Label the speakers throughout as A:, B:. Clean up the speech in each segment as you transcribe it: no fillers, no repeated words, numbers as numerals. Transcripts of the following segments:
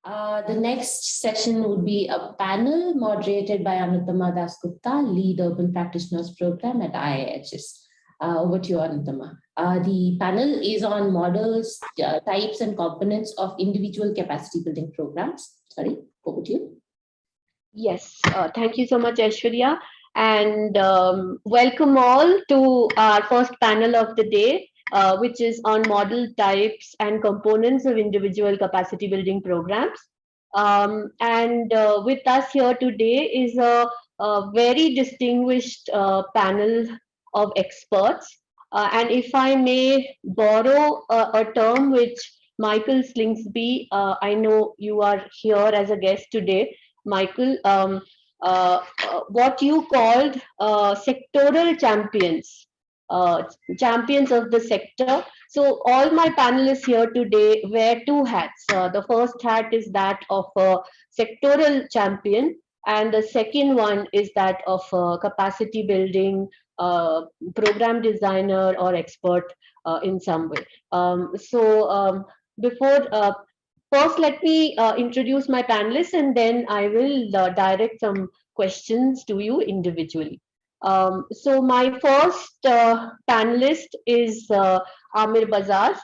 A: The next session would be a panel moderated by Anuttama Dasgupta, Lead Urban Practitioners Program at IIHS. Over to you, Anuttama. The panel is on models, types, and components of individual capacity building programs. Sorry, over to you.
B: Yes, thank you so much, Aishwarya. And welcome all to our first panel of the day, which is on model types and components of individual capacity building programs. With us here today is a very distinguished panel of experts. And if I may borrow a term which Michael Slingsby, I know you are here as a guest today, Michael, what you called sectoral champions, champions of the sector. So all my panelists here today wear two hats. The first hat is that of a sectoral champion, and the second one is that of a capacity building program designer or expert in some way. First, let me introduce my panelists, and then I will direct some questions to you individually. So my first panelist is Amir Bazaz.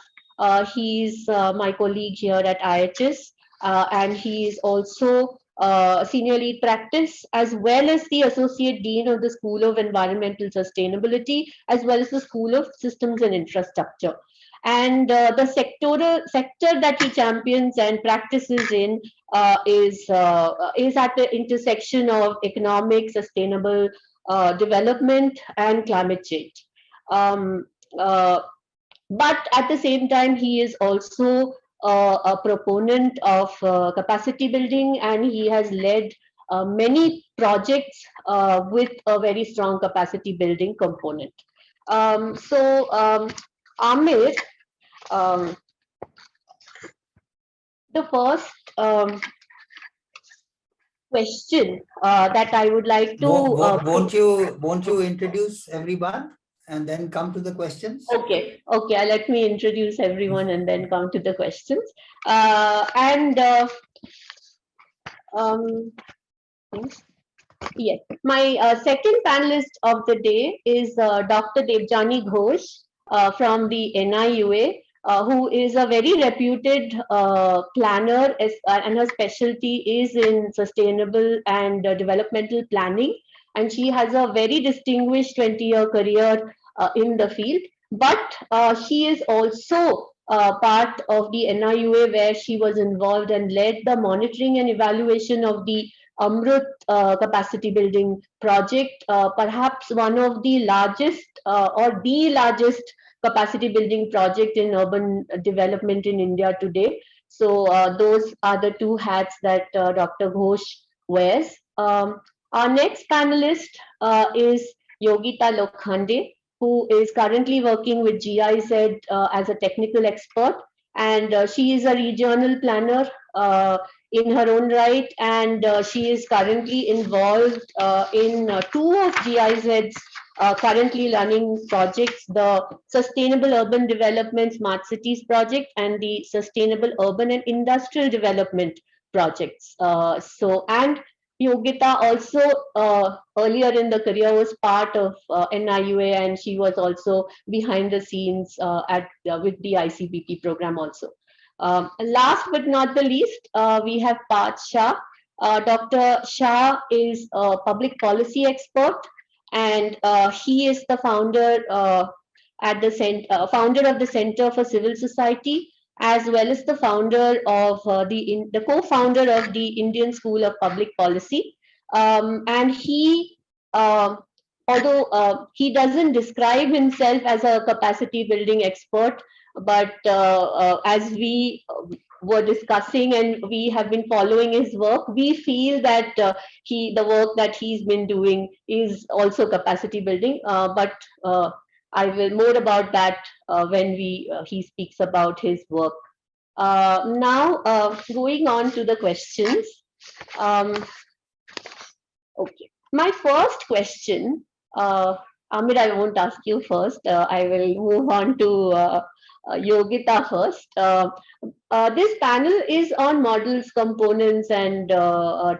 B: He's my colleague here at IIHS, and he is also Senior Lead Practice, as well as the Associate Dean of the School of Environmental Sustainability, as well as the School of Systems and Infrastructure. And the sector that he champions and practices in is at the intersection of economic, sustainable development and climate change. But at the same time, he is also a proponent of capacity building, and he has led many projects with a very strong capacity building component. Amir, the first question that I would like to
C: won't you introduce everyone and then come to the questions?
B: Okay, let me introduce everyone and then come to the questions. Yes, my second panelist of the day is Dr. Debjani Ghosh from the NIUA, who is a very reputed planner, and her specialty is in sustainable and developmental planning. And she has a very distinguished 20-year career in the field. But she is also part of the NIUA, where she was involved and led the monitoring and evaluation of the Amrut capacity building project, perhaps one of the largest or the largest capacity building project in urban development in India today. So those are the two hats that Dr. Ghosh wears. Our next panelist is Yogita Lokhande, who is currently working with GIZ as a technical expert, and she is a regional planner in her own right, and she is currently involved in two of GIZ's currently running projects, the Sustainable Urban Development Smart Cities project and the Sustainable Urban and Industrial Development projects. And Yogita also earlier in the career was part of NIUA, and she was also behind the scenes with the ICBP program also. Last but not the least, we have Parth Shah. Dr. Shah is a public policy expert, and he is the founder of the Center for Civil Society, as well as the founder of the co-founder of the Indian School of Public Policy. And he, although he doesn't describe himself as a capacity building expert, but as we were discussing and we have been following his work, we feel that the work that he's been doing is also capacity building. But I will more about that when he speaks about his work. Now, going on to the questions. Okay, my first question, Amir, I won't ask you first. I will move on to Yogita first. This panel is on models, components, and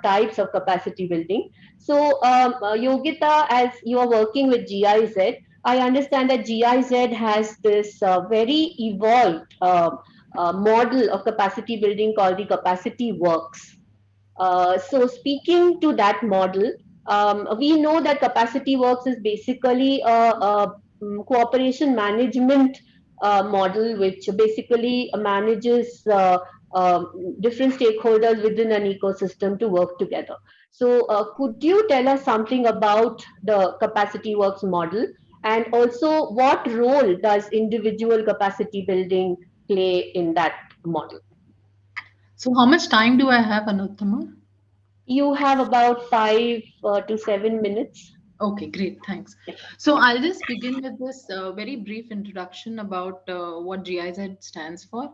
B: types of capacity building. So, Yogita, as you are working with GIZ, I understand that GIZ has this very evolved model of capacity building called the capacity works. So speaking to that model, we know that capacity works is basically a cooperation management model, which basically manages different stakeholders within an ecosystem to work together. So could you tell us something about the capacity works model, and also what role does individual capacity building play in that model?
D: So how much time do I have, Anuttama?
B: You have about 5 to 7 minutes.
D: Okay, great, thanks. So I'll just begin with this very brief introduction about what GIZ stands for.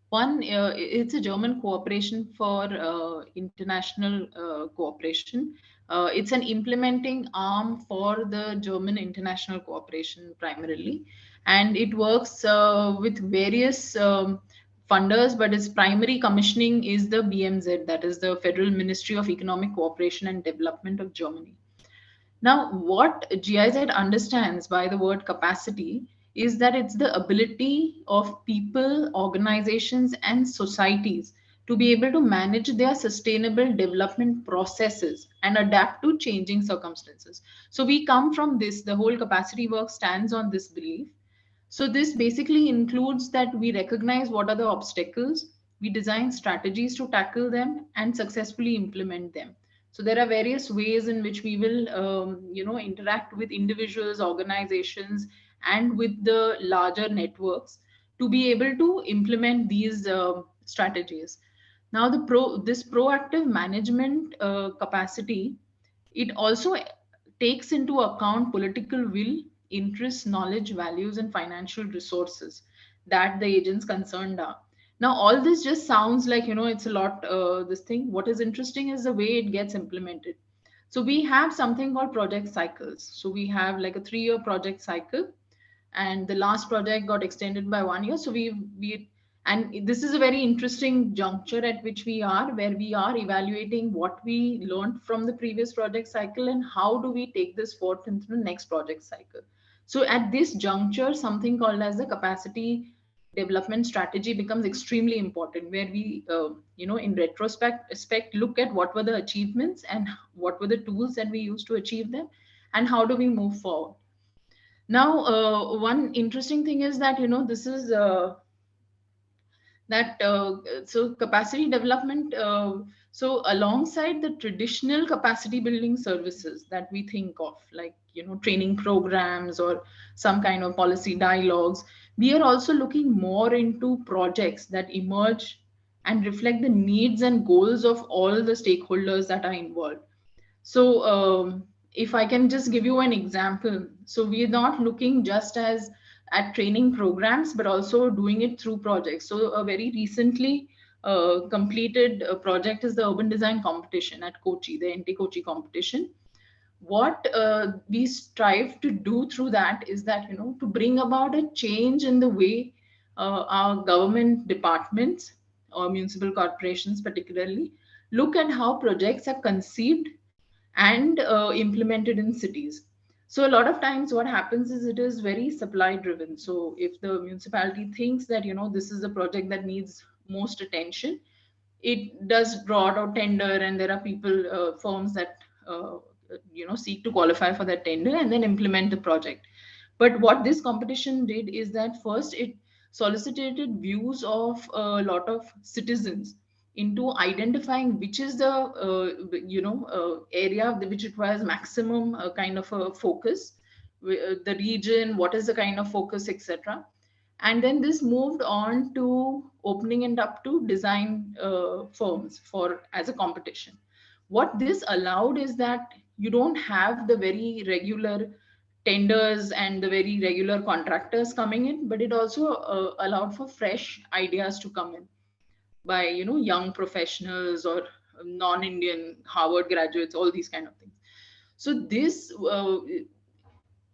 D: One, it's a German cooperation for international cooperation. It's an implementing arm for the German international cooperation primarily, and it works with various funders, but its primary commissioning is the BMZ, that is the Federal Ministry of Economic Cooperation and Development of Germany. Now, what GIZ understands by the word capacity is that it's the ability of people, organizations, and societies to be able to manage their sustainable development processes and adapt to changing circumstances. So we come from this, the whole capacity work stands on this belief. So this basically includes that we recognize what are the obstacles, we design strategies to tackle them and successfully implement them. So there are various ways in which we will, interact with individuals, organizations, and with the larger networks to be able to implement these strategies. Now, this proactive management capacity, it also takes into account political will, interests, knowledge, values, and financial resources that the agents concerned are. Now, all this just sounds like, it's a lot, this thing. What is interesting is the way it gets implemented. So we have something called project cycles. So we have like a 3-year project cycle, and the last project got extended by 1 year. So we and this is a very interesting juncture at which we are, where we are evaluating what we learned from the previous project cycle and how do we take this forth into the next project cycle. So at this juncture, something called as the capacity development strategy becomes extremely important, where we in retrospect look at what were the achievements and what were the tools that we used to achieve them, and how do we move forward. Now, one interesting thing is that, this is that so capacity development, so alongside the traditional capacity building services that we think of, like, training programs or some kind of policy dialogues, we are also looking more into projects that emerge and reflect the needs and goals of all the stakeholders that are involved. So if I can just give you an example, so we are not looking just as at training programs, but also doing it through projects. So a very recently completed project is the urban design competition at Kochi, the NT Kochi competition. What we strive to do through that is that, to bring about a change in the way our government departments or municipal corporations particularly look at how projects are conceived and implemented in cities. So a lot of times what happens is it is very supply driven. So if the municipality thinks that, this is the project that needs most attention, it does draw out a tender, and there are people, firms that, seek to qualify for that tender and then implement the project. But what this competition did is that first it solicited views of a lot of citizens into identifying which is the area which requires maximum kind of a focus, the region, what is the kind of focus, etc. And then this moved on to opening it up to design firms for as a competition. What this allowed is that you don't have the very regular tenders and the very regular contractors coming in, but it also allowed for fresh ideas to come in by, young professionals or non-Indian Harvard graduates, all these kind of things. So this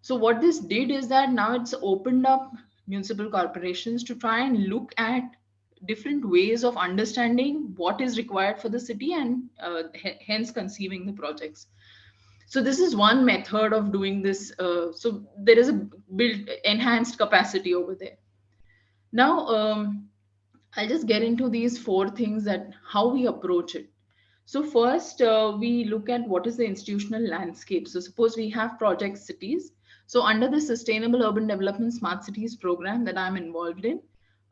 D: so what this did is that now it's opened up municipal corporations to try and look at different ways of understanding what is required for the city and hence conceiving the projects. So this is one method of doing this. So there is a built enhanced capacity over there. Now, I'll just get into these four things that how we approach it. So first, we look at what is the institutional landscape. So suppose we have project cities. So under the Sustainable Urban Development Smart Cities program that I'm involved in,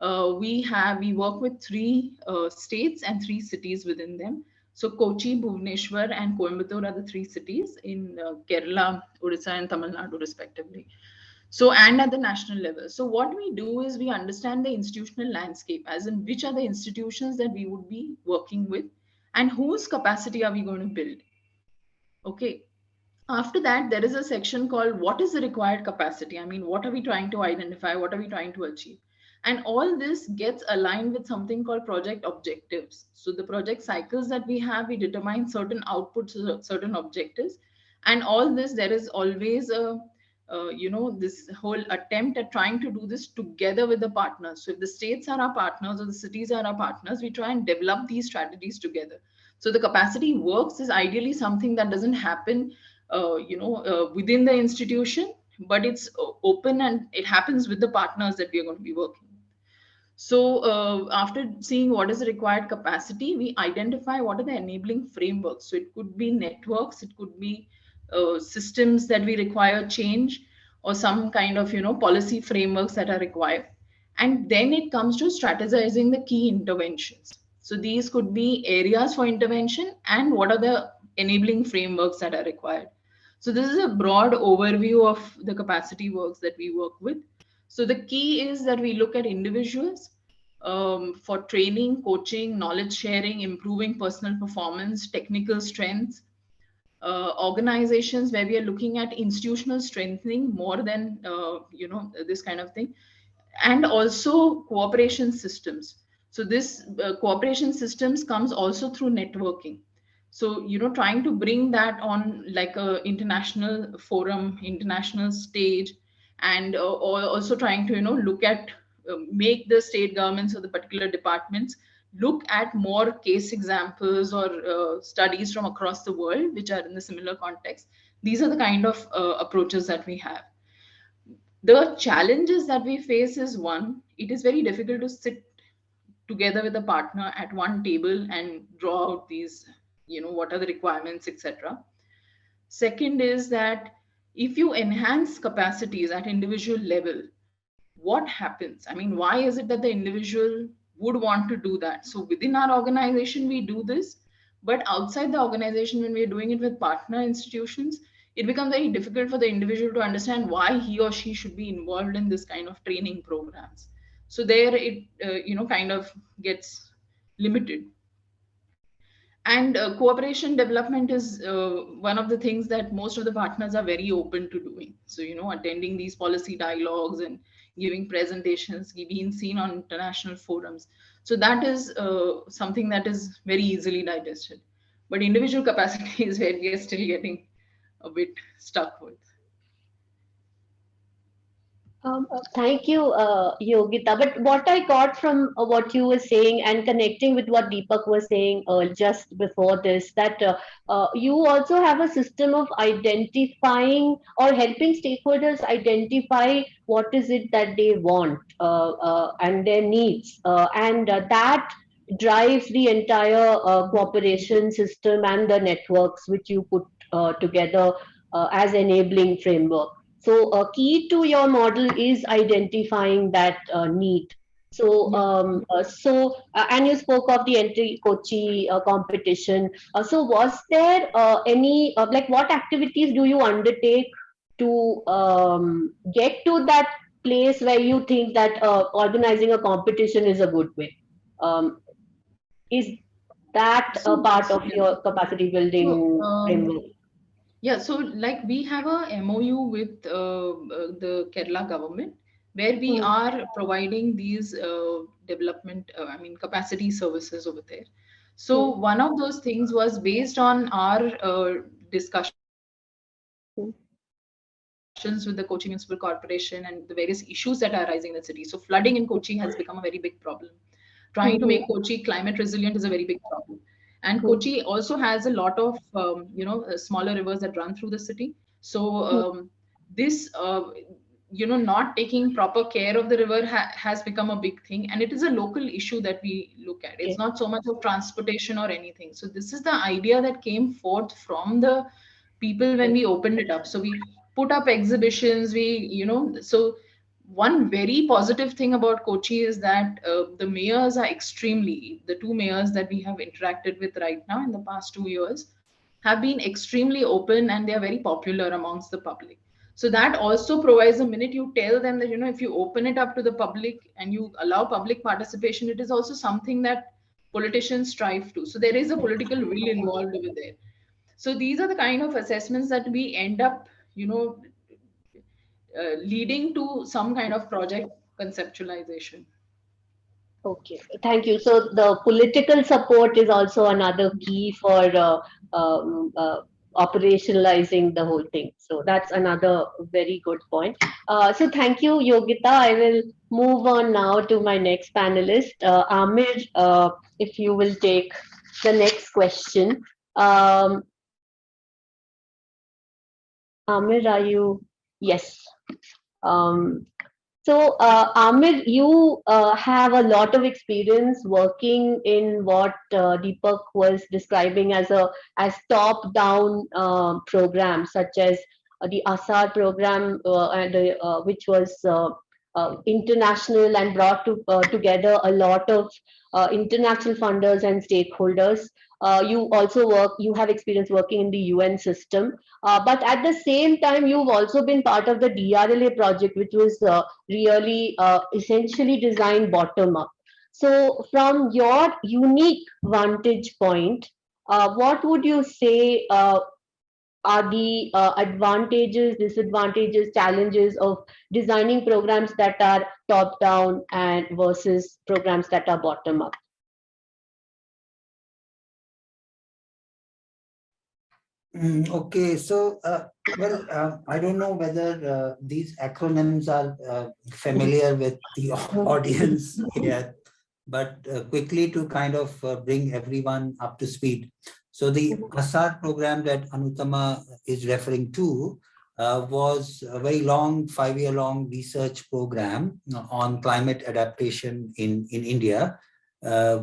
D: we work with three states and three cities within them. So Kochi, Bhubaneswar, and Coimbatore are the three cities in Kerala, Odisha, and Tamil Nadu, respectively. So, and at the national level. So what we do is we understand the institutional landscape, as in which are the institutions that we would be working with and whose capacity are we going to build. Okay. After that, there is a section called what is the required capacity? I mean, what are we trying to identify? What are we trying to achieve? And all this gets aligned with something called project objectives. So the project cycles that we have, we determine certain outputs, certain objectives. And all this, there is always a this whole attempt at trying to do this together with the partners. So if the states are our partners or the cities are our partners, we try and develop these strategies together. So the capacity works is ideally something that doesn't happen within the institution, but it's open and it happens with the partners that we are going to be working with. So after seeing what is the required capacity, we identify what are the enabling frameworks. So it could be networks, it could be systems that we require change, or some kind of policy frameworks that are required. And then it comes to strategizing the key interventions. So these could be areas for intervention and what are the enabling frameworks that are required. So this is a broad overview of the capacity works that we work with. So the key is that we look at individuals for training, coaching, knowledge sharing, improving personal performance, technical strengths, organizations where we are looking at institutional strengthening more than this kind of thing, and also cooperation systems. So this cooperation systems comes also through networking. So trying to bring that on like a international forum, international stage, and also trying to look at make the state governments or the particular departments look at more case examples or studies from across the world which are in the similar context. These are the kind of approaches that we have. The challenges that we face is, one, it is very difficult to sit together with a partner at one table and draw out these, what are the requirements, etc. Second is that if you enhance capacities at individual level, what happens? I mean, why is it that the individual would want to do that? So within our organization, we do this, but outside the organization, when we're doing it with partner institutions, it becomes very difficult for the individual to understand why he or she should be involved in this kind of training programs. So there it, kind of gets limited. And cooperation development is one of the things that most of the partners are very open to doing. So, attending these policy dialogues and giving presentations, being seen on international forums. So that is something that is very easily digested. But individual capacity is where we are still getting a bit stuck with.
B: Thank you, Yogita. But what I got from what you were saying and connecting with what Deepak was saying just before this, that you also have a system of identifying or helping stakeholders identify what is it that they want and their needs. And that drives the entire cooperation system and the networks which you put together as enabling framework. So key to your model is identifying that need. So, and you spoke of the entry Kochi competition. So was there any, like what activities do you undertake to get to that place where you think that organizing a competition is a good way? Is that a part of your capacity building framework?
D: Yeah, so like we have a MOU with the Kerala government where we are providing these development, capacity services over there. So one of those things was based on our discussion with the Kochi Municipal Corporation and the various issues that are arising in the city. So flooding in Kochi has become a very big problem. Trying to make Kochi climate resilient is a very big problem. And Kochi also has a lot of, smaller rivers that run through the city. So this, not taking proper care of the river has become a big thing. And it is a local issue that we look at. It's not so much of transportation or anything. So this is the idea that came forth from the people when we opened it up. So we put up exhibitions, so one very positive thing about Kochi is that the mayors are the two mayors that we have interacted with right now in the past 2 years have been extremely open, and they are very popular amongst the public. So that also provides, the minute you tell them that, if you open it up to the public and you allow public participation, it is also something that politicians strive to. So there is a political will involved over there. So these are the kind of assessments that we end up, leading to some kind of project conceptualization.
B: Okay, thank you. So the political support is also another key for operationalizing the whole thing. So that's another very good point. So thank you, Yogita. I will move on now to my next panelist, Amir. If you will take the next question. Amir, are you? Yes. So, Amir, you have a lot of experience working in what Deepak was describing as top-down programs, such as the ASAR program, which was international and brought together a lot of international funders and stakeholders. You have experience working in the UN system, but at the same time, you've also been part of the DRLA project, which was really essentially designed bottom up. So from your unique vantage point, what would you say are the advantages, disadvantages, challenges of designing programs that are top down and versus programs that are bottom up?
C: Okay, so I don't know whether these acronyms are familiar with the audience here, but quickly to kind of bring everyone up to speed. So the ASAR program that Anuttama is referring to was a very long, 5-year-long research program on climate adaptation in India,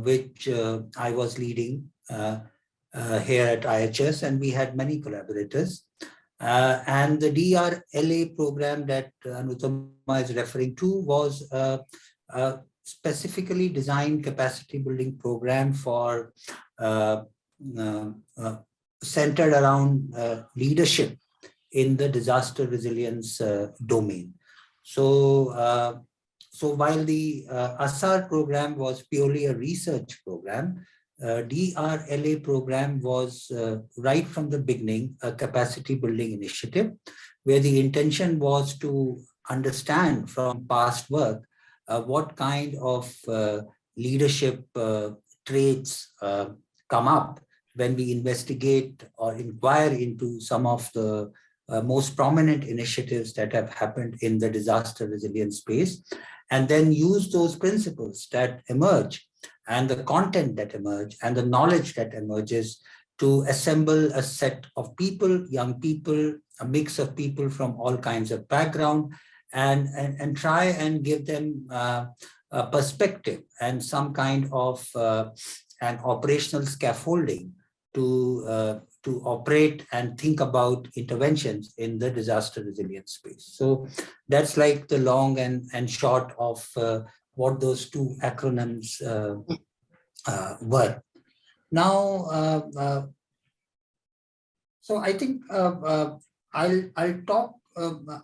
C: which I was leading here at IIHS, and we had many collaborators. And the DRLA program that Anuttama is referring to was a specifically designed capacity building program for centered around leadership in the disaster resilience domain. So, while the ASAR program was purely a research program, DRLA program was right from the beginning a capacity building initiative, where the intention was to understand from past work what kind of leadership traits come up when we investigate or inquire into some of the most prominent initiatives that have happened in the disaster resilience space, and then use those principles that emerge and the content that emerge and the knowledge that emerges to assemble a set of people, young people, a mix of people from all kinds of background, and try and give them a perspective and some kind of an operational scaffolding to operate and think about interventions in the disaster resilience space. So that's like the long and short of what those two acronyms were. Now, so I think I'll talk.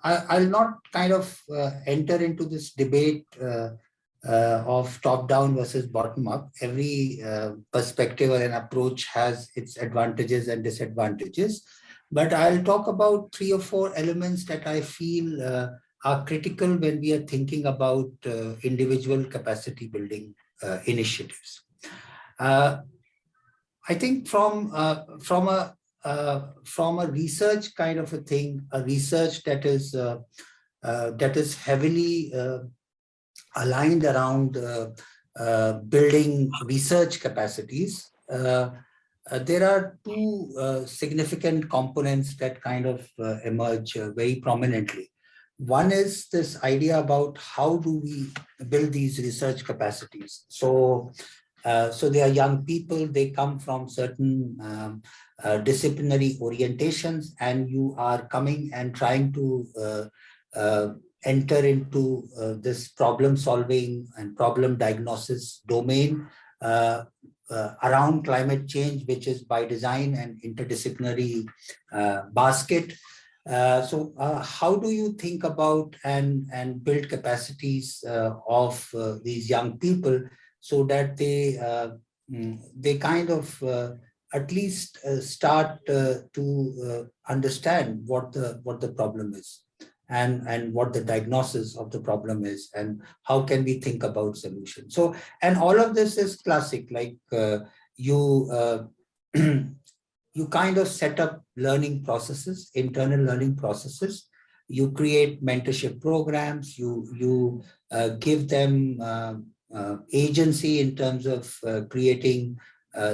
C: I'll not kind of enter into this debate of top-down versus bottom-up. Every perspective or an approach has its advantages and disadvantages. But I'll talk about 3 or 4 elements that I feel are critical when we are thinking about individual capacity building initiatives. I think from a from a research kind of a thing, a research that is heavily aligned around building research capacities, there are two significant components that kind of emerge very prominently. One is this idea about how do we build these research capacities. So they are young people, they come from certain disciplinary orientations, and you are coming and trying to enter into this problem solving and problem diagnosis domain around climate change, which is by design an interdisciplinary basket. So how do you think about and build capacities of these young people so that they kind of at least start to understand what the problem is and what the diagnosis of the problem is and how can we think about solutions. So, and all of this is classic, like you kind of set up learning processes, internal learning processes. You create mentorship programs. You give them agency in terms of creating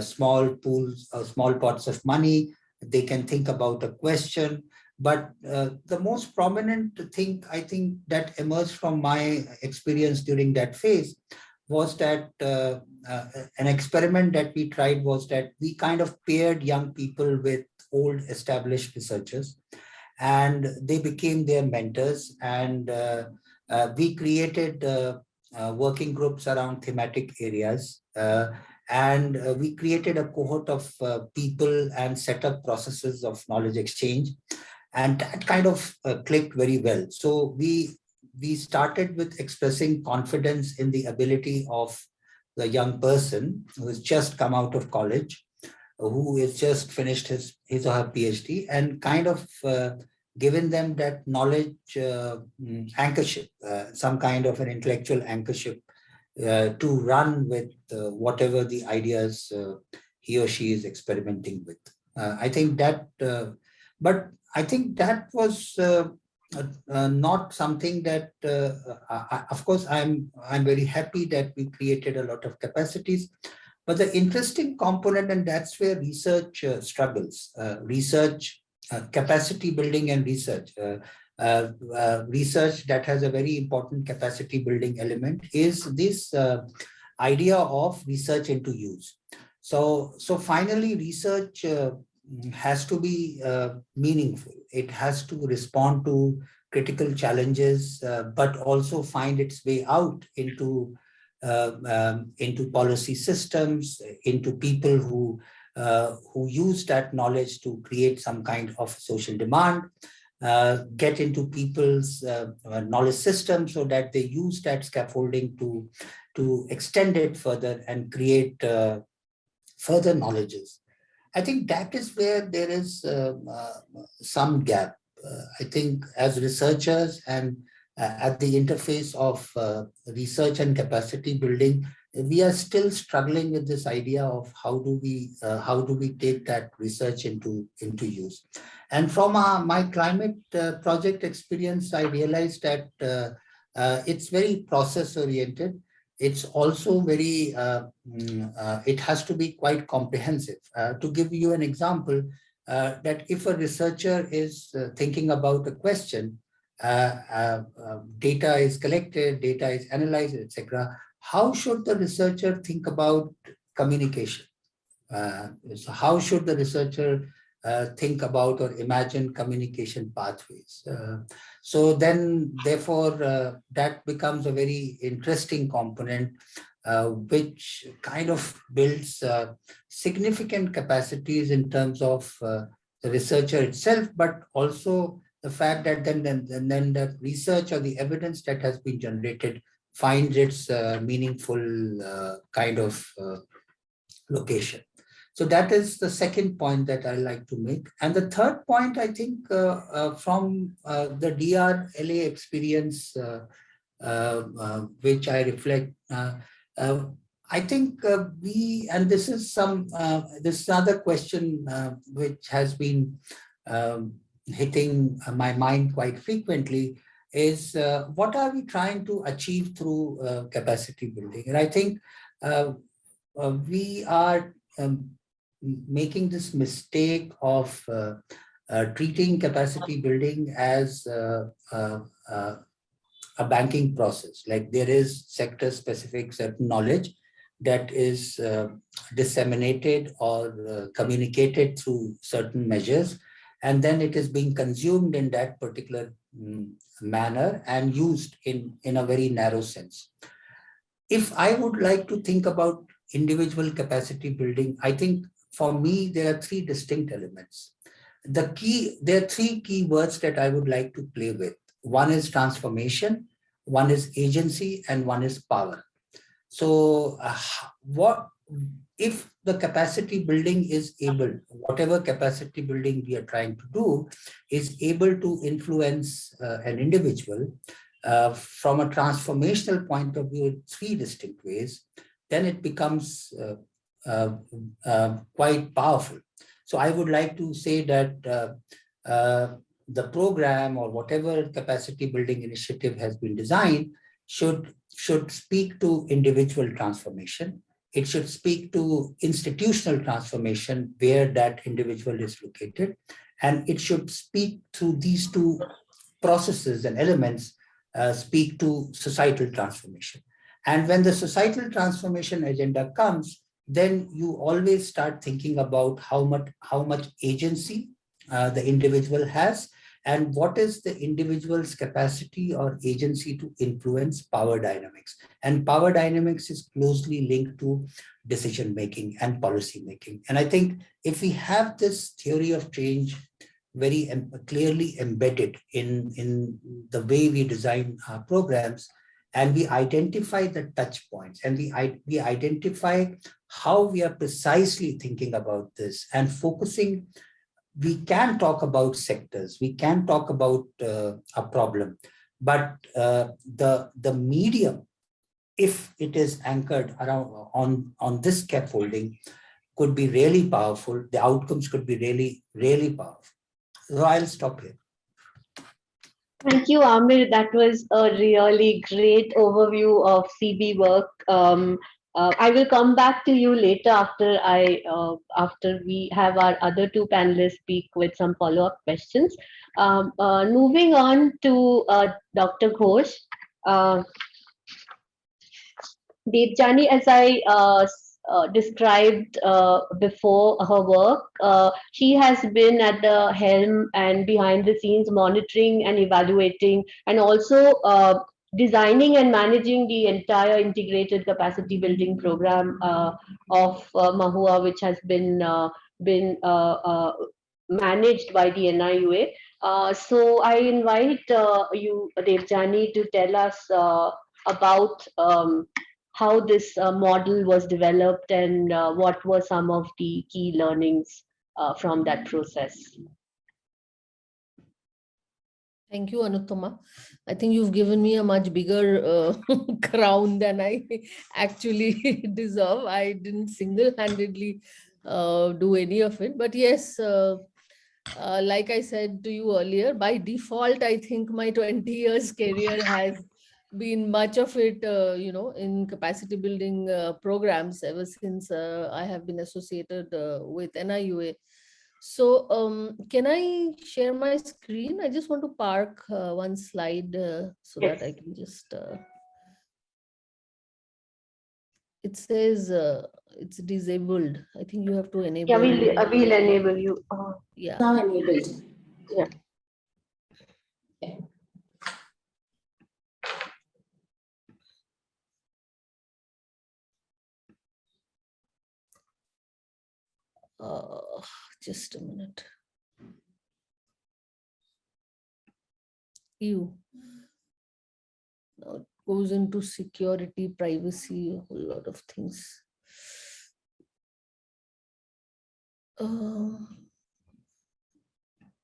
C: small pools or small pots of money. They can think about a question. But the most prominent thing, I think, that emerged from my experience during that phase was that an experiment that we tried was that we kind of paired young people with old established researchers, and they became their mentors. And we created working groups around thematic areas. And we created a cohort of people and set up processes of knowledge exchange. And that kind of clicked very well. So we started with expressing confidence in the ability of the young person who has just come out of college, who has just finished his or her PhD, and kind of given them that knowledge anchorship, some kind of an intellectual anchorship to run with whatever the ideas he or she is experimenting with. I think that, but I think that was not something that, of course, I'm very happy that we created a lot of capacities. But the interesting component, and that's where research struggles, research, capacity building and research. Research that has a very important capacity building element is this idea of research into use. So finally, research has to be meaningful. It has to respond to critical challenges, but also find its way out into policy systems, into people who use that knowledge to create some kind of social demand, get into people's knowledge system so that they use that scaffolding to extend it further and create further knowledges. I think that is where there is some gap. I think as researchers and at the interface of research and capacity building, we are still struggling with this idea of how do we take that research into use. And from my climate project experience, I realized that it's very process oriented. It's also very, it has to be quite comprehensive. To give you an example, that if a researcher is thinking about a question, data is collected, data is analyzed, etc. How should the researcher think about communication? So how should the researcher think about or imagine communication pathways? So then, therefore, that becomes a very interesting component, which kind of builds significant capacities in terms of the researcher itself, but also the fact that then the research or the evidence that has been generated finds its meaningful kind of location. So that is the second point that I like to make. And the third point, I think, from the DRLA experience, which I reflect, I think and this is this other question which has been hitting my mind quite frequently is what are we trying to achieve through capacity building? And I think we are making this mistake of treating capacity building as a banking process. Like there is sector specific certain knowledge that is disseminated or communicated through certain measures, and then it is being consumed in that particular manner and used in a very narrow sense. If I would like to think about individual capacity building, I think for me, there are three distinct elements. There are three key words that I would like to play with. One is transformation, one is agency, and one is power. So what if the capacity building is able, whatever capacity building we are trying to do is able to influence an individual from a transformational point of view in three distinct ways, then it becomes quite powerful. So I would like to say that the program or whatever capacity building initiative has been designed should speak to individual transformation. It should speak to institutional transformation where that individual is located. And it should speak to these two processes and elements, speak to societal transformation. And when the societal transformation agenda comes, then you always start thinking about how much agency the individual has, and what is the individual's capacity or agency to influence power dynamics. And power dynamics is closely linked to decision making and policy making. And I think if we have this theory of change very clearly embedded in the way we design our programs, and we identify the touch points, and we identify how we are precisely thinking about this and focusing. We can talk about sectors, we can talk about a problem, but the medium, if it is anchored around on this scaffolding, could be really powerful. The outcomes could be really, really powerful. So I'll stop here.
B: Thank you, Amir. That was a really great overview of CB work. I will come back to you later after we have our other two panelists speak with some follow-up questions. Moving on to Dr. Ghosh. Debjani, as I described before her work, she has been at the helm and behind the scenes monitoring and evaluating, and also designing and managing the entire integrated capacity building program of Mahua, which has been managed by the NIUA. So I invite you, Debjani, to tell us about how this model was developed and what were some of the key learnings from that process.
E: Thank you, Anuttama. I think you've given me a much bigger crown than I actually deserve. I didn't single-handedly do any of it. But yes, like I said to you earlier, by default, I think my 20 years career has been much of it, in capacity building programs ever since I have been associated with NIUA. So can I share my screen? I just want to park one slide so
B: Yes.
E: that I can just, it says it's disabled. I think you have to enable.
B: Yeah, we'll enable you.
E: Yeah.
A: Now enabled.
B: Yeah.
A: Okay.
E: Just a minute. Now it goes into security, privacy, a whole lot of things.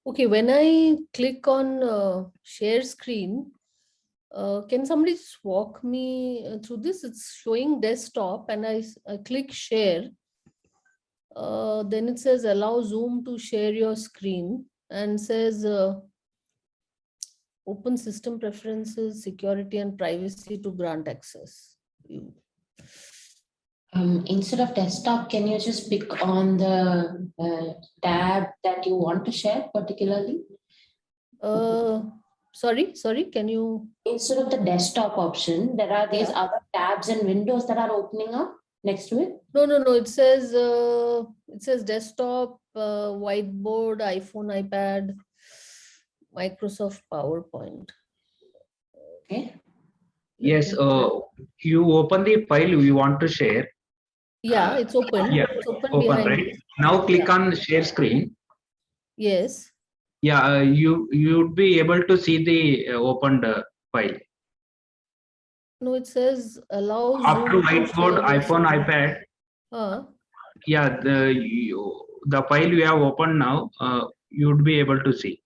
E: Okay, when I click on share screen, Can somebody just walk me through this? It's showing desktop and I click share. Then it says allow Zoom to share your screen and says open system preferences, security and privacy to grant access.
A: Instead of desktop, can you just pick on the tab that you want to share particularly?
E: Sorry, can you?
A: Instead of the desktop option, there are these other tabs and windows that are opening up next to it.
E: No. It says desktop, whiteboard, iPhone, iPad, Microsoft PowerPoint.
A: Okay.
F: Yes. You open the file you want to share.
E: Yeah, it's open.
F: Yeah,
E: It's open
F: open,
E: behind
F: right?
E: me.
F: Now click on share screen.
E: Yes.
F: Yeah, you would be able to see the opened file.
E: No, it says allow
F: After
E: Zoom to
F: whiteboard,
E: share
F: iPhone,
E: screen.
F: iPad. Yeah, the file you have opened now, you would be able to see.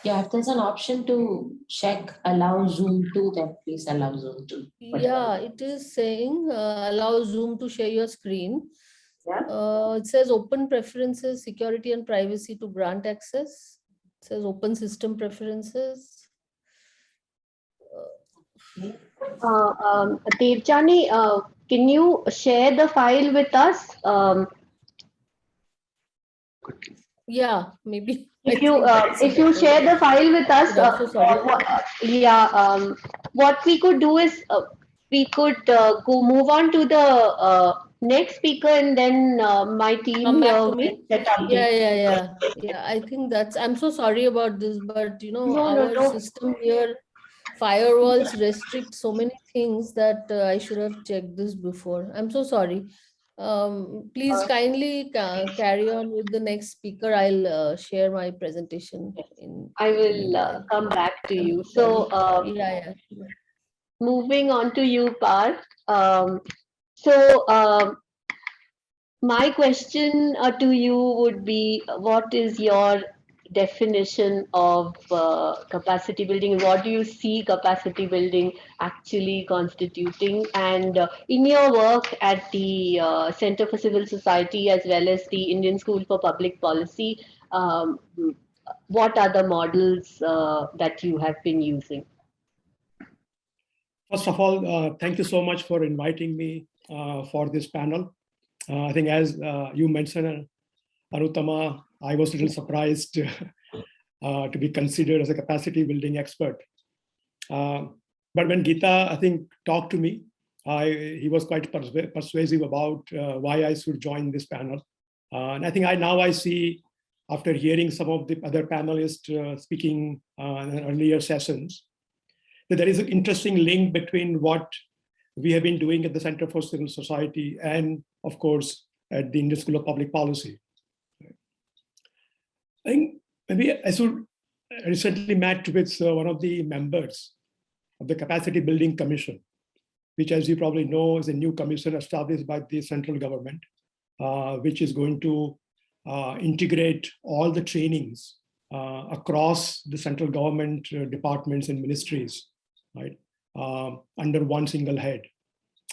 A: Yeah, if there's an option to check allow Zoom to, then please allow Zoom to.
E: Yeah, it is saying allow Zoom to share your screen.
A: Yeah.
E: It says open preferences, security and privacy to grant access. It says open system preferences.
B: Debjani, can you share the file with us?
E: Yeah, maybe.
B: If you share the file with us,
E: I'm so sorry.
B: what we could do is we could move on to the next speaker, and then my team
E: Come back to
B: will
E: me.
B: set up.
E: Yeah. I think I'm so sorry about this, but our system here, firewalls restrict so many things that I should have checked this before. I'm so sorry. Please kindly carry on with the next speaker. I'll share my presentation.
B: I will come back to you. So
E: yeah.
B: Moving on to you, Parth. My question to you would be, what is your definition of capacity building? What do you see capacity building actually constituting? And in your work at the Center for Civil Society as well as the Indian School for Public Policy, what are the models that you have been using?
G: First of all, thank you so much for inviting me for this panel. I think as you mentioned, Anuttama, I was a little surprised to be considered as a capacity building expert. But when Geeta, I think, talked to me, he was quite persuasive about why I should join this panel. And I think I see, after hearing some of the other panelists speaking in earlier sessions, that there is an interesting link between what we have been doing at the Center for Civil Society and, of course, at the Indian School of Public Policy. I think maybe I recently met with one of the members of the Capacity Building Commission, which, as you probably know, is a new commission established by the central government, which is going to integrate all the trainings across the central government departments and ministries, right? Under one single head.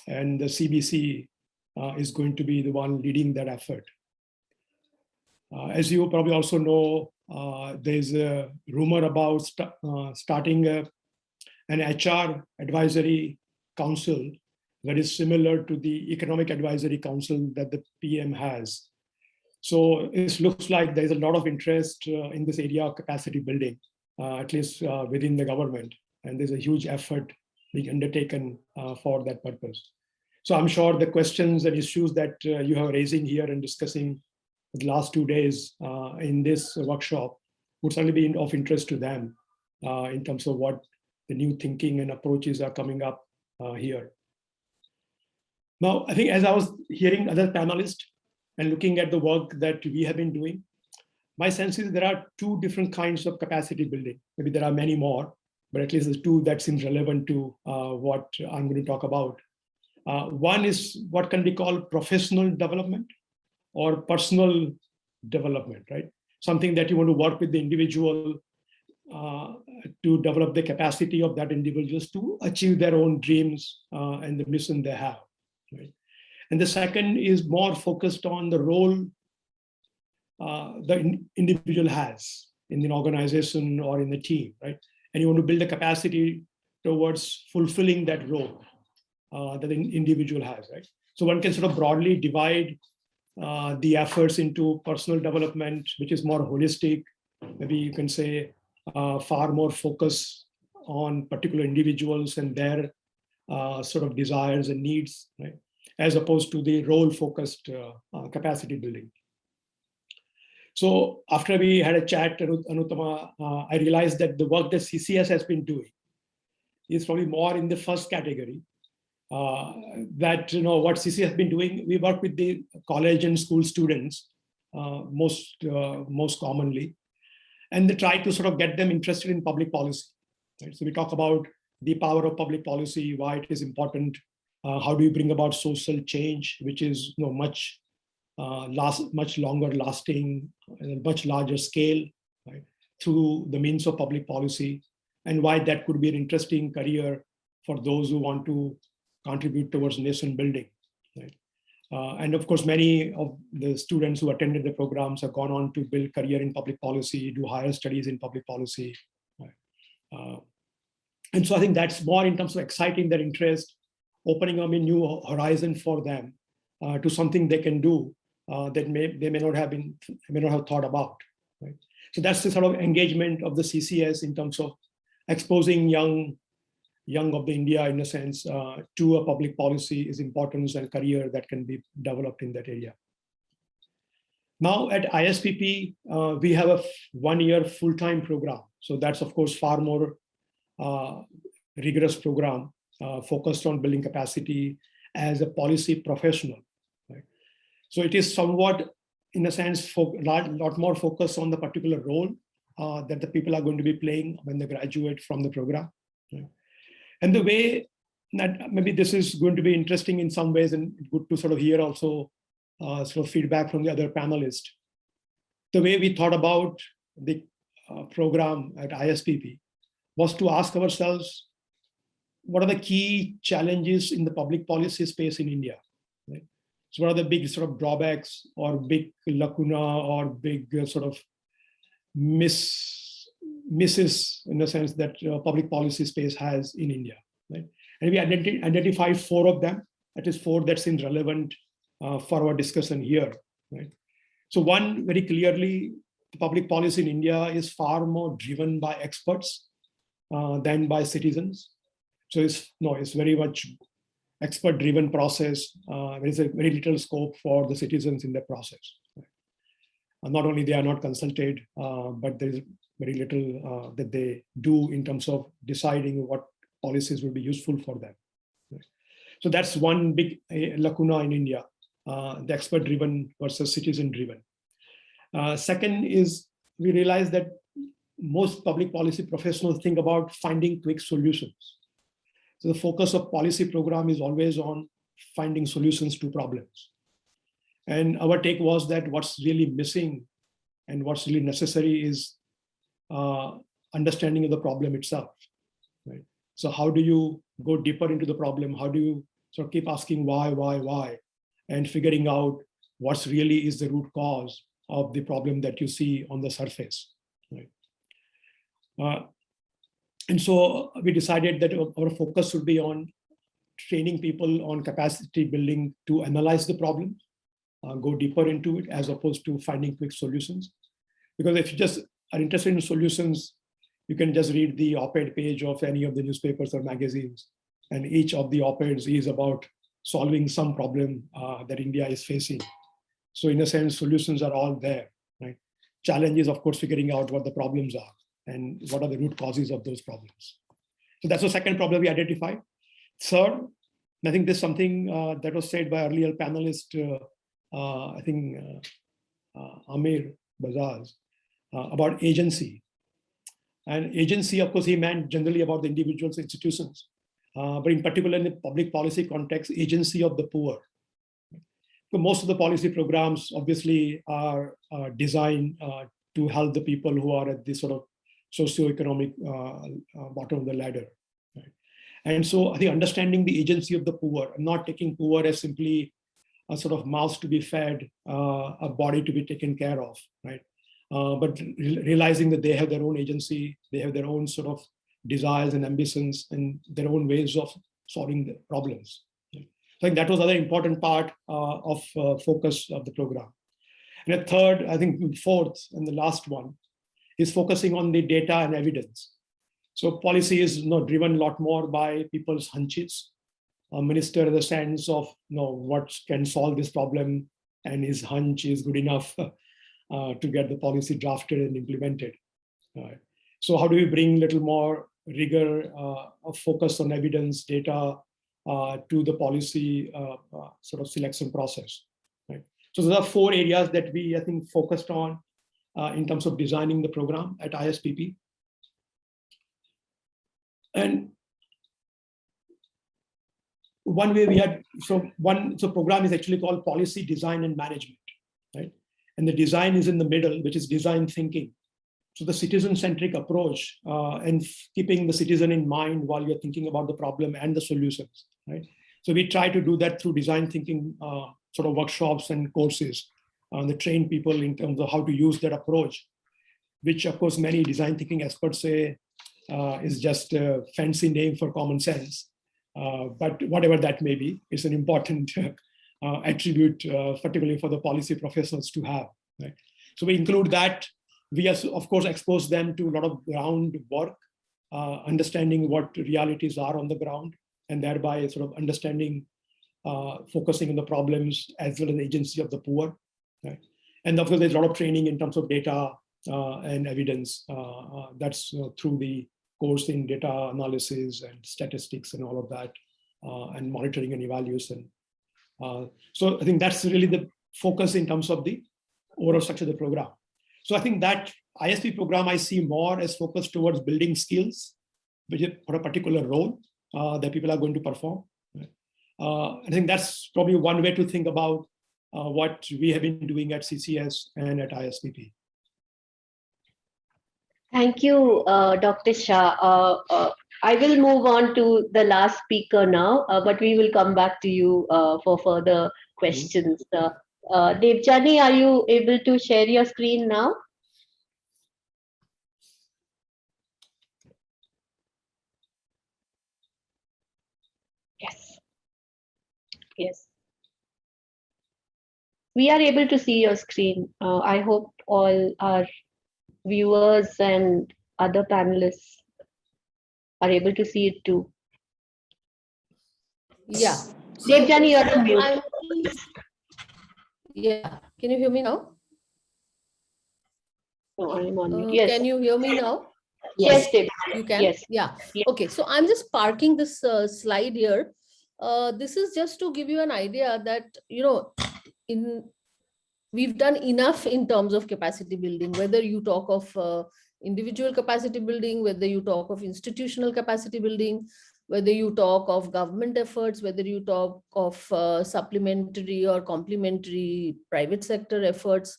G: And the CBC is going to be the one leading that effort. As you probably also know, there's a rumor about starting an HR advisory council that is similar to the Economic Advisory Council that the PM has. So it looks like there's a lot of interest in this area of capacity building, at least within the government. And there's a huge effort being undertaken for that purpose. So I'm sure the questions and issues that you are raising here and discussing the last 2 days in this workshop would certainly be of interest to them in terms of what the new thinking and approaches are coming up here. Now, I think as I was hearing other panelists and looking at the work that we have been doing, my sense is there are two different kinds of capacity building. Maybe there are many more, but at least the two that seem relevant to what I'm going to talk about. One is what can be called professional development or personal development, right? Something that you want to work with the individual to develop the capacity of that individuals to achieve their own dreams and the mission they have. Right? And the second is more focused on the role the individual has in an organization or in the team, right? And you want to build a capacity towards fulfilling that role that an individual has, right? So one can sort of broadly divide the efforts into personal development, which is more holistic. Maybe you can say far more focus on particular individuals and their sort of desires and needs, right? As opposed to the role-focused capacity building. So after we had a chat, Anuttama, I realized that the work that CCS has been doing is probably more in the first category. That, you know, what CCS has been doing, we work with the college and school students most commonly, and they try to sort of get them interested in public policy. Right? So we talk about the power of public policy, why it is important, how do you bring about social change, which is, you know, much longer lasting, much larger scale, right, through the means of public policy, and why that could be an interesting career for those who want to contribute towards nation building. Right? And of course, many of the students who attended the programs have gone on to build career in public policy, do higher studies in public policy. Right? And so I think that's more in terms of exciting their interest, opening up a new horizon for them to something they can do that they may not have thought about. Right? So that's the sort of engagement of the CCS in terms of exposing young of the India, in a sense, to a public policy, is importance and career that can be developed in that area. Now at ISPP, we have a 1-year full-time program. So that's of course far more rigorous program focused on building capacity as a policy professional. Right? So it is somewhat, in a sense, lot more focused on the particular role that the people are going to be playing when they graduate from the program. Right? And the way that maybe this is going to be interesting in some ways, and good to sort of hear also sort of feedback from the other panelists. The way we thought about the program at ISPP was to ask ourselves, what are the key challenges in the public policy space in India? Right? So what are the big sort of drawbacks or big lacuna or big sort of misses in the sense that public policy space has in India, right? And we identified 4 of them. That is 4 that seems relevant for our discussion here, right? So one, very clearly, the public policy in India is far more driven by experts than by citizens. So it's very much expert-driven process. There is a very little scope for the citizens in that process. Right? Not only they are not consulted, but there is very little that they do in terms of deciding what policies will be useful for them. Right? So that's one big lacuna in India, the expert-driven versus citizen-driven. Second is we realize that most public policy professionals think about finding quick solutions. So the focus of policy program is always on finding solutions to problems. And our take was that what's really missing and what's really necessary is understanding of the problem itself. Right? So how do you go deeper into the problem? How do you sort of keep asking why, and figuring out what's really is the root cause of the problem that you see on the surface. Right? And so we decided that our focus should be on training people on capacity building to analyze the problem, go deeper into it, as opposed to finding quick solutions. Because if you just are interested in solutions, you can just read the op-ed page of any of the newspapers or magazines. And each of the op-eds is about solving some problem that India is facing. So in a sense, solutions are all there. Right? Challenge is, of course, figuring out what the problems are and what are the root causes of those problems. So that's the second problem we identified. Third, I think there's something that was said by earlier panelist, I think Amir, Bazaz, about agency. And agency, of course, he meant generally about the individuals, institutions, but in particular in the public policy context, agency of the poor. So most of the policy programs obviously are designed to help the people who are at this sort of socioeconomic bottom of the ladder. Right? And so I think understanding the agency of the poor, not taking poor as simply a sort of mouth to be fed, a body to be taken care of, right? But realizing that they have their own agency, they have their own sort of desires and ambitions and their own ways of solving the problems. Right? So I think that was another important part of focus of the program. And a third, I think fourth and the last one is focusing on the data and evidence. So policy is driven a lot more by people's hunches. A minister has a sense of what can solve this problem, and his hunch is good enough to get the policy drafted and implemented. So how do we bring a little more rigor of focus on evidence, data to the policy sort of selection process? Right? So there are 4 areas that we, I think, focused on in terms of designing the program at ISPP. And one way we had, so program is actually called Policy Design and Management, right? And the design is in the middle, which is design thinking. So the citizen-centric approach and keeping the citizen in mind while you're thinking about the problem and the solutions, right? So we try to do that through design thinking sort of workshops and courses that train people in terms of how to use that approach, which of course many design thinking experts say is just a fancy name for common sense. But whatever that may be, it's an important attribute, particularly for the policy professionals to have. Right? So we include that. We, of course, expose them to a lot of ground work, understanding what realities are on the ground, and thereby sort of understanding, focusing on the problems as well as the agency of the poor. Right? And of course, there's a lot of training in terms of data and evidence. That's through the course in data analysis and statistics and all of that, and monitoring and evaluation. So I think that's really the focus in terms of the overall structure of the program. So I think that ISP program I see more as focused towards building skills, which is for a particular role that people are going to perform. I think that's probably one way to think about what we have been doing at CCS and at ISPP.
B: Thank you, Dr. Shah. I will move on to the last speaker now, but we will come back to you for further questions. Debjani, are you able to share your screen now? Yes. Yes. We are able to see your screen. I hope all our viewers and other panelists are able to see it too.
E: Yeah.
B: Debjani, you're on mute.
E: Yeah. Can you hear me now?
B: No, I'm on mute. Yes.
E: Can you hear me now?
B: Yes, Deb.
E: You can?
B: Yes.
E: Yeah.
B: Yes.
E: Okay. So I'm just parking this slide here. This is just to give you an idea that, we've done enough in terms of capacity building, whether you talk of individual capacity building, whether you talk of institutional capacity building, whether you talk of government efforts, whether you talk of supplementary or complementary private sector efforts.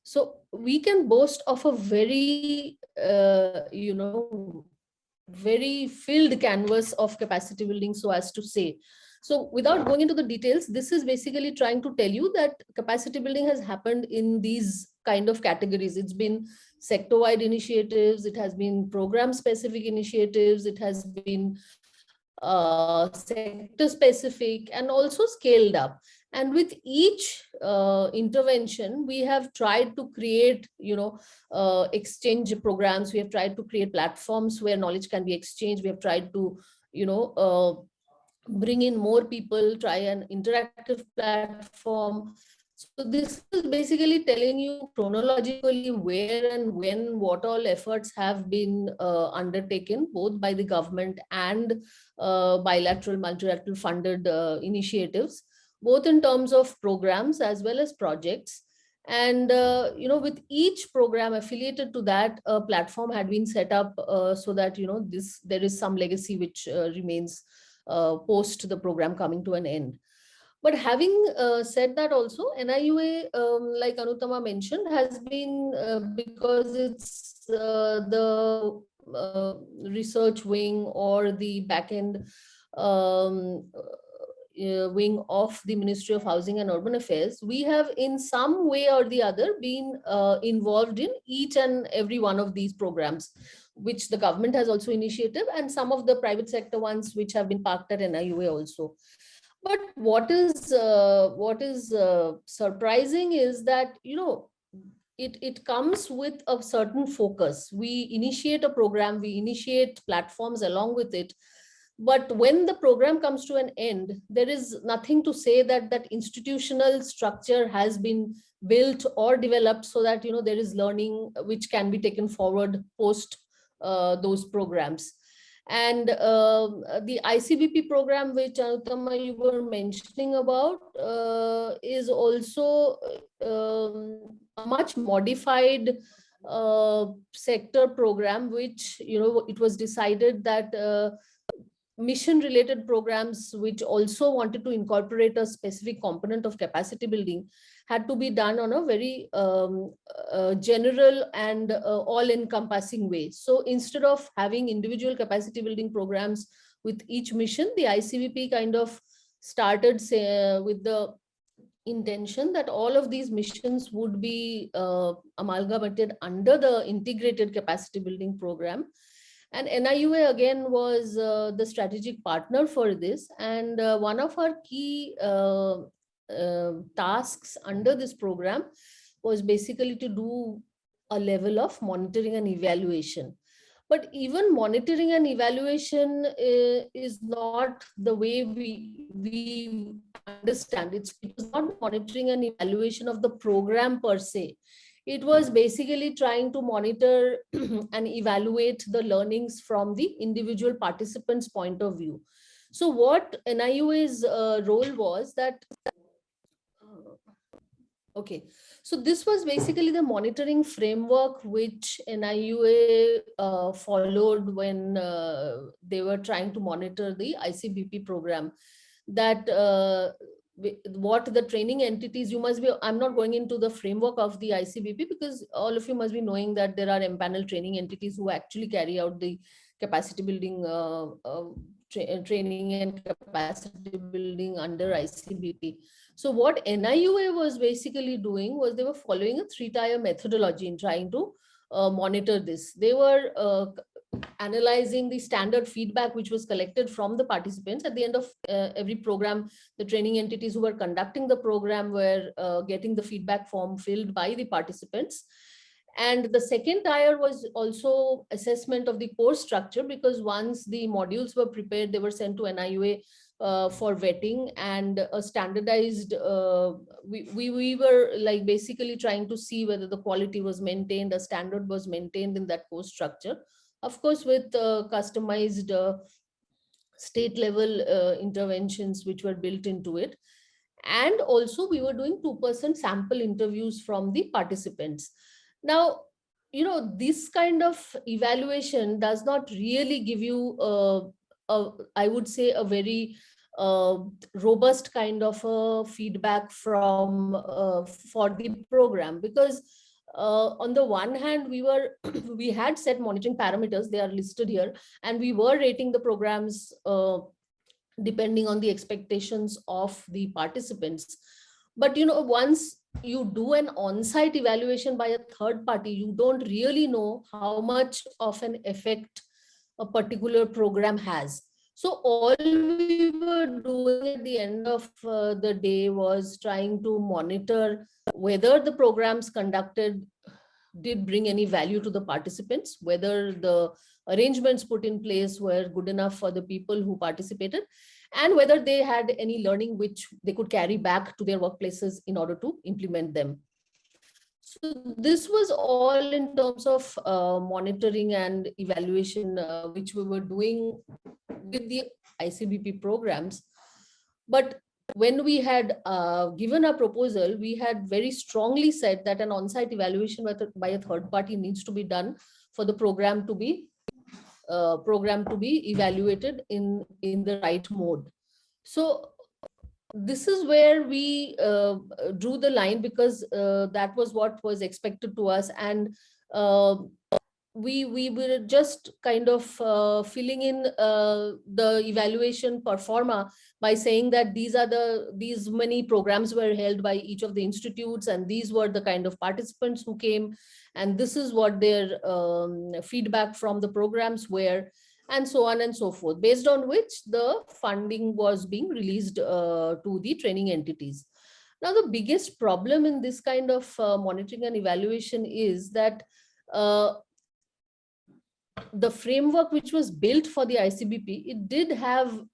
E: So we can boast of a very, very filled canvas of capacity building, so as to say. So without going into the details, this is basically trying to tell you that capacity building has happened in these kind of categories. It's been sector-wide initiatives, it has been program-specific initiatives, it has been sector-specific, and also scaled up. And with each intervention, we have tried to create, exchange programs. We have tried to create platforms where knowledge can be exchanged. We have tried to, bring in more people, try an interactive platform. So this is basically telling you chronologically where and when what all efforts have been undertaken, both by the government and bilateral, multilateral funded initiatives, both in terms of programs as well as projects. And, with each program affiliated to that, a platform had been set up so that, there is some legacy which remains post the program coming to an end. But having said that also, NIUA, like Anuttama mentioned, has been, because it's the research wing or the back-end wing of the Ministry of Housing and Urban Affairs, we have in some way or the other been involved in each and every one of these programs, which the government has also initiated, and some of the private sector ones which have been parked at NIUA also. But what is surprising is that, it comes with a certain focus. We initiate a program, we initiate platforms along with it. But when the program comes to an end, there is nothing to say that that institutional structure has been built or developed so that, there is learning which can be taken forward post those programs. And the ICBP program, which Anuttama you were mentioning about, is also a much modified sector program, which, it was decided that mission related programs which also wanted to incorporate a specific component of capacity building had to be done on a very general and all encompassing way. So instead of having individual capacity building programs with each mission, the ICBP kind of started with the intention that all of these missions would be amalgamated under the integrated capacity building program. And NIUA again was the strategic partner for this. And one of our key tasks under this program was basically to do a level of monitoring and evaluation. But even monitoring and evaluation is not the way we understand it. It was not monitoring and evaluation of the program per se. It was basically trying to monitor and evaluate the learnings from the individual participants' point of view. So what NIUA's role was that, okay, so this was basically the monitoring framework which NIUA followed when they were trying to monitor the ICBP program. That what the training entities, you must be, I'm not going into the framework of the ICBP because all of you must be knowing that there are empaneled training entities who actually carry out the capacity building training and capacity building under ICBP. So what NIUA was basically doing was they were following a 3-tier methodology in trying to monitor this. They were analyzing the standard feedback which was collected from the participants. At the end of every program, the training entities who were conducting the program were getting the feedback form filled by the participants. And the second tier was also assessment of the course structure, because once the modules were prepared, they were sent to NIUA for vetting and a standardized, we were like basically trying to see whether the quality was maintained, a standard was maintained in that course structure. Of course, with customized state level interventions which were built into it. And also we were doing 2% sample interviews from the participants. Now, this kind of evaluation does not really give you, I would say, a very robust kind of feedback from for the program, because on the one hand, we had set monitoring parameters, they are listed here, and we were rating the programs depending on the expectations of the participants. But once you do an on-site evaluation by a third party, you don't really know how much of an effect a particular program has. So all we were doing at the end of the day was trying to monitor whether the programs conducted did bring any value to the participants, whether the arrangements put in place were good enough for the people who participated, and whether they had any learning which they could carry back to their workplaces in order to implement them. So this was all in terms of monitoring and evaluation, which we were doing with the ICBP programs. But when we had given a proposal, we had very strongly said that an on-site evaluation by a third party needs to be done for the program to be evaluated in the right mode. So this is where we drew the line, because that was what was expected to us. And we were just kind of filling in the evaluation performa by saying that these many programs were held by each of the institutes, and these were the kind of participants who came, and this is what their feedback from the programs were, and so on and so forth, based on which the funding was being released to the training entities. Now, the biggest problem in this kind of monitoring and evaluation is that the framework which was built for the ICBP, it did have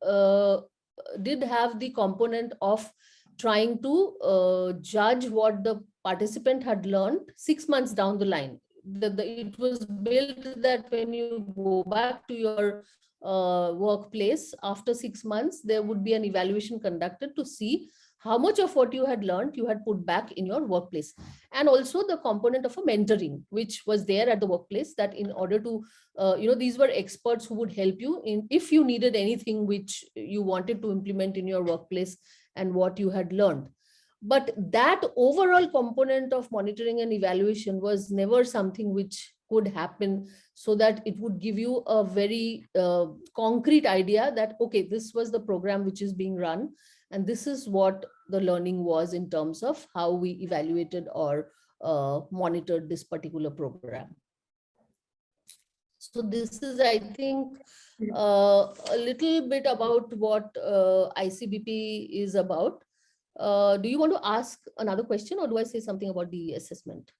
E: the component of trying to judge what the participant had learned 6 months down the line. It was built that when you go back to your workplace after 6 months, there would be an evaluation conducted to see how much of what you had learned you had put back in your workplace. And also the component of a mentoring, which was there at the workplace, that in order to, these were experts who would help you in if you needed anything which you wanted to implement in your workplace and what you had learned. But that overall component of monitoring and evaluation was never something which could happen, so that it would give you a very concrete idea that, okay, this was the program which is being run, and this is what the learning was in terms of how we evaluated or monitored this particular program. So this is, I think, a little bit about what ICBP is about. Do you want to ask another question, or do I say something about the assessment?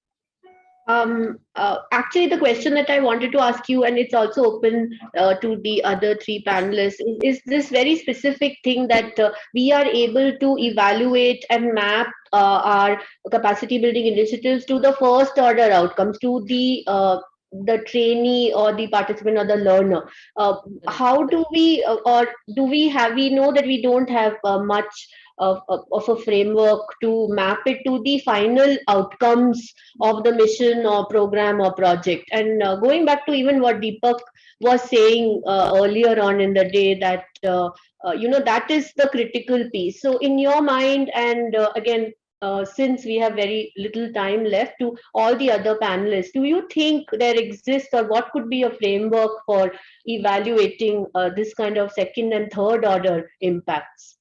B: Actually, the question that I wanted to ask you, and it's also open to the other three panelists, is this very specific thing that we are able to evaluate and map our capacity building initiatives to the first order outcomes, to the trainee or the participant or the learner. How do we, or do we know that we don't have much of a framework to map it to the final outcomes of the mission or program or project? And going back to even what Deepak was saying earlier on in the day, that that is the critical piece. So in your mind, and again, since we have very little time left, to all the other panelists, do you think there exists, or what could be a framework for evaluating this kind of second and third order impacts?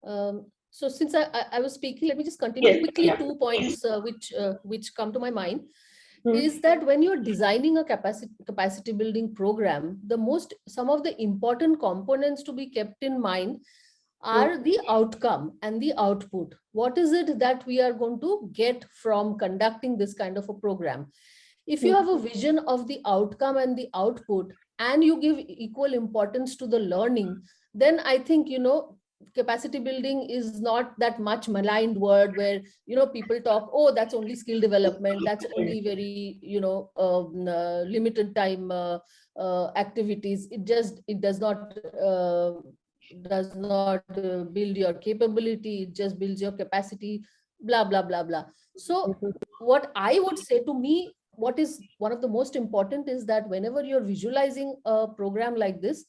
E: So since I was speaking, let me just continue quickly. 2 points which come to my mind is that when you're designing a capacity building program, some of the important components to be kept in mind are the outcome and the output. What is it that we are going to get from conducting this kind of a program? If you have a vision of the outcome and the output, and you give equal importance to the learning, then I think, capacity building is not that much maligned word where, people talk, oh, that's only skill development, that's only very, limited time activities. It does not build your capability, it just builds your capacity, blah, blah, blah, blah. So what I would say, to me, what is one of the most important is that whenever you're visualizing a program like this,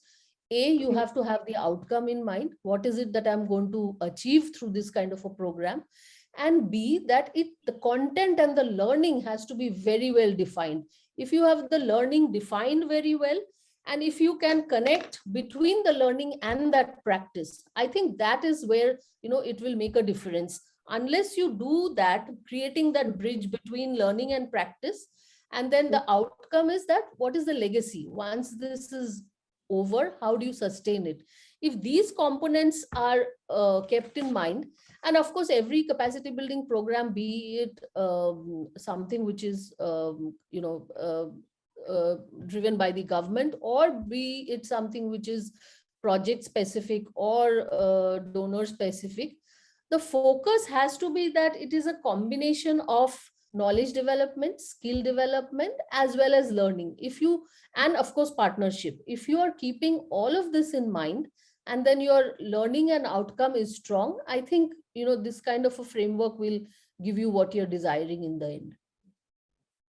E: you have to have the outcome in mind. What is it that I'm going to achieve through this kind of a program? And B, that the content and the learning has to be very well defined. If you have the learning defined very well, and if you can connect between the learning and that practice, I think that is where, it will make a difference. Unless you do that, creating that bridge between learning and practice, and then the outcome is that, what is the legacy? Once this is over, how do you sustain it? If these components are kept in mind, and of course every capacity building program, be it something which is driven by the government, or be it something which is project specific or donor specific, the focus has to be that it is a combination of knowledge development, skill development, as well as learning. And of course, partnership. If you are keeping all of this in mind, and then your learning and outcome is strong, I think, this kind of a framework will give you what you're desiring in the end.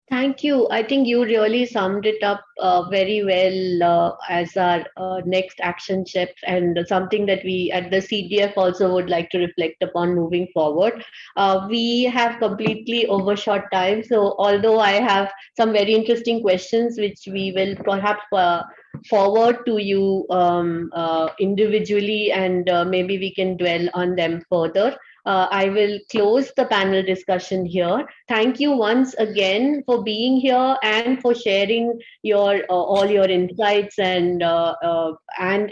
B: Thank you. I think you really summed it up very well as our next action steps, and something that we at the CDF also would like to reflect upon moving forward. We have completely overshot time, so although I have some very interesting questions which we will perhaps forward to you individually, and maybe we can dwell on them further. I will close the panel discussion here. Thank you once again for being here and for sharing your all your insights and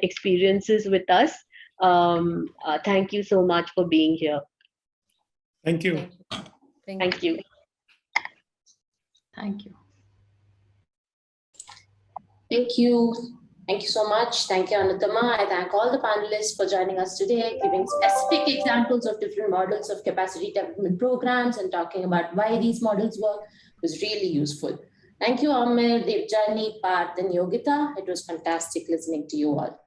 B: experiences with us. Thank you so much for being here.
G: Thank you.
B: Thank you.
D: Thank you.
A: Thank you. Thank you so much. Thank you, Anuttama. I thank all the panelists for joining us today, giving specific examples of different models of capacity development programs and talking about why these models work. It was really useful. Thank you, Amir, Debjani, Parth, and Yogita. It was fantastic listening to you all.